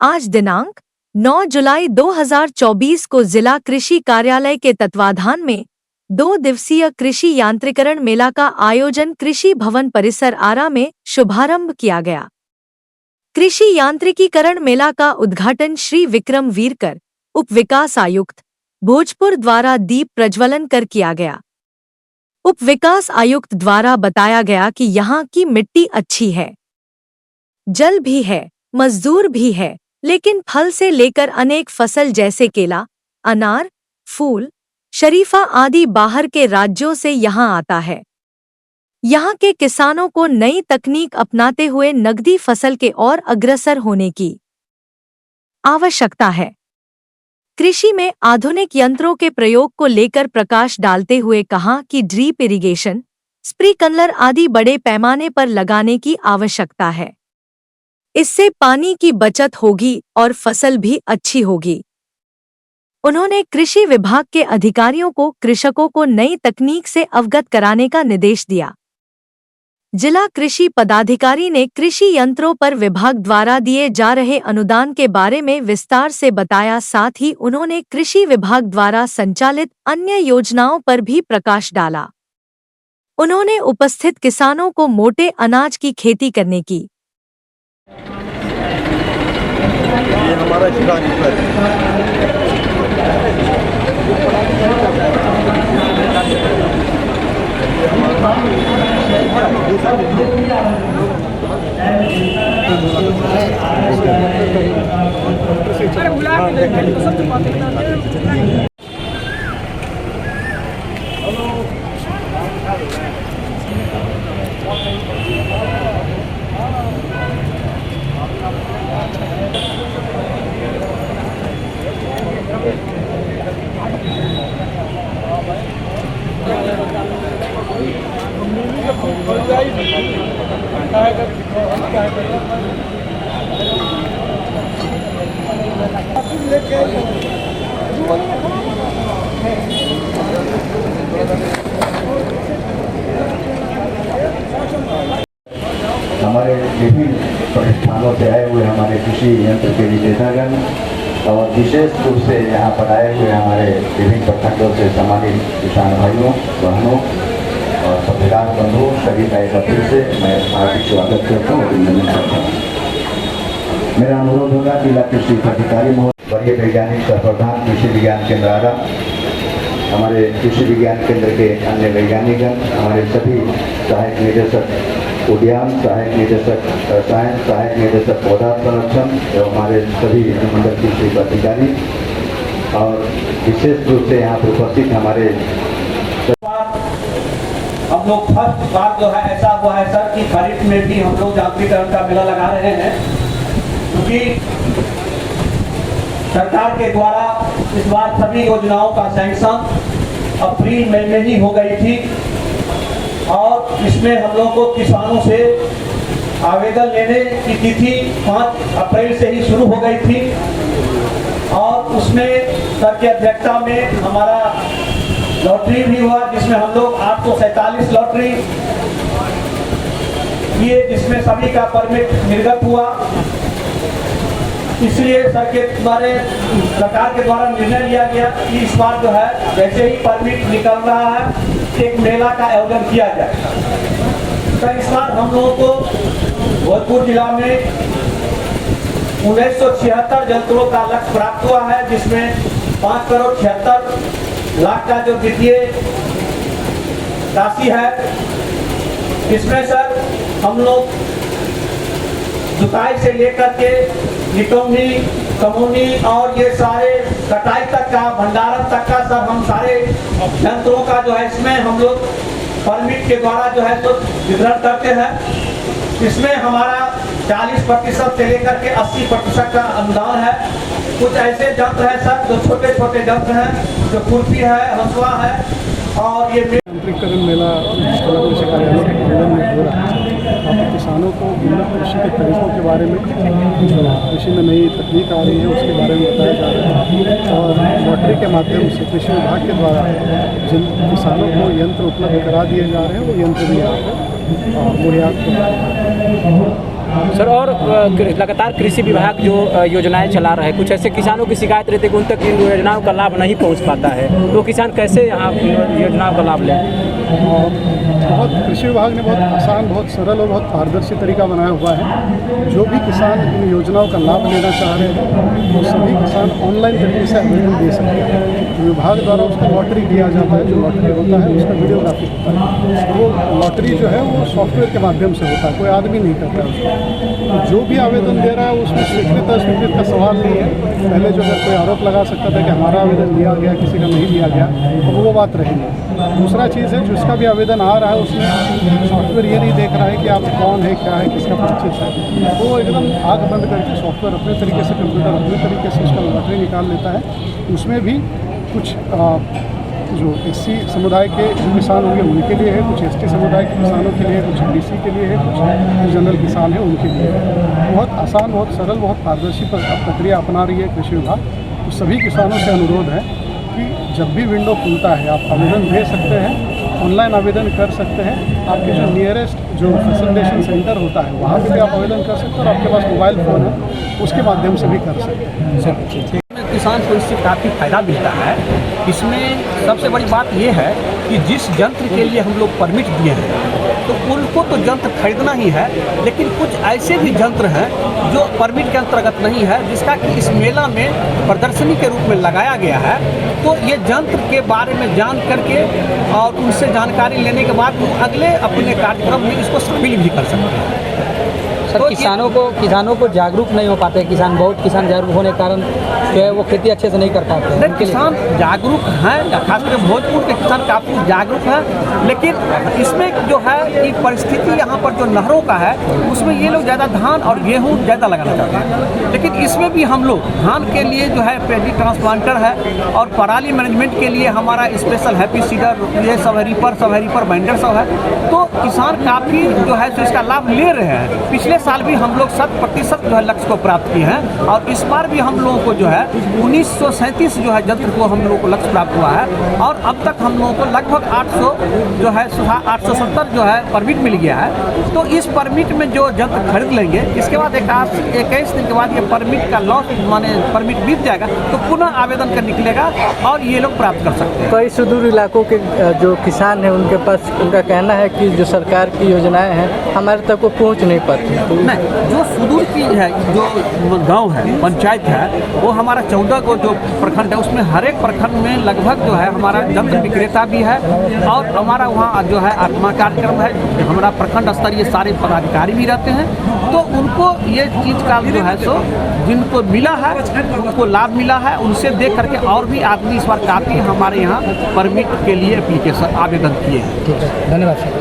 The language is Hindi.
आज दिनांक 9 जुलाई 2024 को जिला कृषि कार्यालय के तत्वाधान में 2 दिवसीय कृषि यांत्रिकरण मेला का आयोजन कृषि भवन परिसर आरा में शुभारंभ किया गया। कृषि यांत्रिकीकरण मेला का उद्घाटन श्री विक्रम वीरकर, उप विकास आयुक्त, भोजपुर द्वारा दीप प्रज्वलन कर किया गया। उप विकास आयुक्त द्वारा बताया गया कि यहाँ की मिट्टी अच्छी है, जल भी है, मजदूर भी है, लेकिन फल से लेकर अनेक फसल जैसे केला, अनार, फूल, शरीफा आदि बाहर के राज्यों से यहाँ आता है। यहाँ के किसानों को नई तकनीक अपनाते हुए नगदी फसल के और अग्रसर होने की आवश्यकता है। कृषि में आधुनिक यंत्रों के प्रयोग को लेकर प्रकाश डालते हुए कहा कि ड्रीप इरिगेशन, स्प्रिंकलर आदि बड़े पैमाने पर लगाने की आवश्यकता है। इससे पानी की बचत होगी और फसल भी अच्छी होगी। उन्होंने कृषि विभाग के अधिकारियों को कृषकों को नई तकनीक से अवगत कराने का निर्देश दिया। जिला कृषि पदाधिकारी ने कृषि यंत्रों पर विभाग द्वारा दिए जा रहे अनुदान के बारे में विस्तार से बताया। साथ ही उन्होंने कृषि विभाग द्वारा संचालित अन्य योजनाओं पर भी प्रकाश डाला। उन्होंने उपस्थित किसानों को मोटे अनाज की खेती करने की हमारा हमारे विभिन्न प्रतिष्ठानों से आए हुए हमारे कृषि यंत्र के विक्रेतागण और विशेष रूप से यहाँ पर आए हुए हमारे विभिन्न प्रखंडों से सम्मानित किसान भाइयों, बहनों और पत्रकार बंधुओं सभी का एक फिर से मैं हार्दिक स्वागत करता हूँ और अभिनंदन करता हूँ। मेरा अनुरोध होगा जिला कृषि अधिकारी महोदय, वरीय वैज्ञानिक सह प्रधान कृषि विज्ञान केंद्र आरा, हमारे कृषि विज्ञान केंद्र के अन्य वैज्ञानिकगण, हमारे सभी सहायक निदेशक उद्यान, सहायक निदेशक रसायन, सहायक निदेशक पौधा संरक्षण एवं हमारे सभी मंडल कृषि अधिकारी और विशेष रूप से यहाँ पर उपस्थित हमारे हम लोग फर्स्ट बार जो है ऐसा हुआ है सर कि खरीफ में भी हम लोग यांत्रिकरण का मेला लगा रहे हैं, क्योंकि सरकार के द्वारा इस बार सभी योजनाओं का सैंक्शन अप्रैल मई में ही हो गई थी और इसमें हम लोग को किसानों से आवेदन लेने की तिथि 5 अप्रैल से ही शुरू हो गई थी और उसमें सर की अध्यक्षता में हमारा लॉटरी भी हुआ, जिसमें हम लोग 847 लॉटरी किए, जिसमें सभी का परमिट निर्गत हुआ। इसलिए सरकार के द्वारा निर्णय लिया गया कि इस बार जो है जैसे ही परमिट निकल रहा है एक मेला का आयोजन किया जाए। तो इस बार हम लोगों को भोजपुर जिला में 1976 यंत्रों का लक्ष्य प्राप्त हुआ है, जिसमें 5 करोड़ 76 लाख का जो वित्तीय राशि है। इसमें सर हम लोग जुताई से लेकर के निकौनी, कमौनी और ये सारे कटाई तक का, भंडारण तक का सब हम सारे यंत्रों का जो है इसमें हम लोग परमिट के द्वारा जो है तो वितरण करते हैं। इसमें हमारा 40% से लेकर के 80% का अनुदान है। कुछ ऐसे यंत्र है सर जो छोटे छोटे यंत्र हैं, जो खुरपी है, हंसुआ है और ये यांत्रिकरण मेला जिला कृषि कार्यालय के प्रांगण में हो रहा है। वहाँ किसानों को विभिन्न कृषि के तरीकों के बारे में, कृषि में नई तकनीक आ रही है उसके बारे में बताया जा रहा है और लॉटरी के माध्यम से कृषि विभाग के द्वारा जिन किसानों को यंत्र उपलब्ध करा दिए जा रहे हैं वो यंत्र भी यहाँ पर मुहैया सर, और लगातार कृषि विभाग जो योजनाएं चला रहा है, कुछ ऐसे किसानों की शिकायत रहती है कि उन तक इन योजनाओं का लाभ नहीं पहुंच पाता है, तो किसान कैसे यहाँ योजनाओं का लाभ लें? बहुत कृषि विभाग ने बहुत आसान, बहुत सरल और बहुत पारदर्शी तरीका बनाया हुआ है। जो भी किसान इन योजनाओं का लाभ लेना चाह रहे हैं वो सभी किसान ऑनलाइन तरीके से आवेदन दे सकते हैं। विभाग द्वारा उसको लॉटरी दिया जाता है, जो लॉटरी होता है उसका वीडियोग्राफी होता है। वो लॉटरी जो है वो सॉफ्टवेयर के माध्यम से होता है, कोई आदमी नहीं करता है उसको। तो जो भी आवेदन दे रहा है उसमें स्वीकृत का सवाल नहीं है। पहले जो है कोई आरोप लगा सकता था कि हमारा आवेदन लिया गया, किसी का नहीं लिया गया, तो वो बात रही नहीं। दूसरा चीज़ है, जिसका भी आवेदन आ रहा है उसमें सॉफ्टवेयर ये नहीं देख रहा है कि आप कौन है, क्या है, किसका परिचित है। वो एकदम आँख बंद करके सॉफ्टवेयर अपने तरीके से, कंप्यूटर अपने तरीके से उसका लॉटरी निकाल लेता है। उसमें भी कुछ जो एससी समुदाय के जो किसान होंगे उनके लिए है, कुछ एसटी समुदाय के किसानों के लिए, कुछ बीसी के लिए है, कुछ जनरल किसान हैं उनके लिए है। बहुत आसान, बहुत सरल, बहुत पारदर्शी प्रक्रिया अपना रही है कृषि विभाग। तो सभी किसानों से अनुरोध है कि जब भी विंडो खुलता है आप आवेदन दे सकते हैं, ऑनलाइन आवेदन कर सकते हैं। आपके जो नियरेस्ट जो फैसिलिटेशन सेंटर होता है वहाँ पे भी आप आवेदन कर सकते हैं, और आपके पास मोबाइल फ़ोन है उसके माध्यम से भी कर सकते हैं। किसान को इससे काफ़ी फायदा मिलता है। इसमें सबसे बड़ी बात यह है कि जिस यंत्र के लिए हम लोग परमिट दिए हैं तो उनको तो यंत्र खरीदना ही है, लेकिन कुछ ऐसे भी यंत्र हैं जो परमिट के अंतर्गत नहीं है, जिसका कि इस मेला में प्रदर्शनी के रूप में लगाया गया है। तो ये यंत्र के बारे में जान करके और उनसे जानकारी लेने के बाद वो अगले अपने कार्यक्रम में इसको शामिल भी कर सकते हैं। सर, तो किसानों को जागरूक नहीं हो पाते। बहुत किसान जागरूक होने के कारण जो है वो खेती अच्छे से नहीं कर पाते हैं। किसान जागरूक हैं, खासकर भोजपुर के किसान काफ़ी जागरूक हैं, लेकिन इसमें जो है ये परिस्थिति यहाँ पर जो नहरों का है उसमें ये लोग ज़्यादा धान और गेहूँ ज़्यादा लगाना चाहते हैं। लेकिन इसमें भी हम लोग धान के लिए जो है पेडी ट्रांसप्लांटर है, और पराली मैनेजमेंट के लिए हमारा स्पेशल हैप्पी सीडर, ये सब है, रीपर बाइंडर सब है। तो किसान काफ़ी जो है तो इसका लाभ ले रहे हैं। पिछले साल भी हम लोग 100% जो है लक्ष्य को प्राप्त किए हैं, और इस बार भी हम लोगों को जो है 1937 जो है यंत्र को हम लोगों को लक्ष्य प्राप्त हुआ है, और अब तक हम लोगों को लगभग 800 जो है 870 जो है परमिट मिल गया है। तो इस परमिट में जो यंत्र खरीद लेंगे, इसके बाद 21 दिन के बाद ये परमिट का लॉस माने परमिट बीत जाएगा, तो पुनः आवेदन कर निकलेगा और ये लोग प्राप्त कर सकते हैं। कई सुदूर इलाकों के जो किसान हैं उनके पास, उनका कहना है कि जो सरकार की योजनाएं हैं हमारे तक वो पहुँच नहीं पाती। नहीं, जो सुदूर की है, जो गांव है, पंचायत है, वो हमारा 14 को जो प्रखंड है उसमें हर एक प्रखंड में लगभग जो है हमारा यंत्र विक्रेता भी है, और हमारा वहाँ जो है आत्मा कार्यक्रम है, हमारा प्रखंड स्तरीय सारे पदाधिकारी भी रहते हैं। तो उनको ये चीज़ का जो है सो जिनको मिला है, उनको लाभ मिला है, उनसे देख करके और भी आदमी इस बार काफ़ी हमारे यहाँ परमिट के लिए एप्लीकेशन आवेदन किए हैं। धन्यवाद।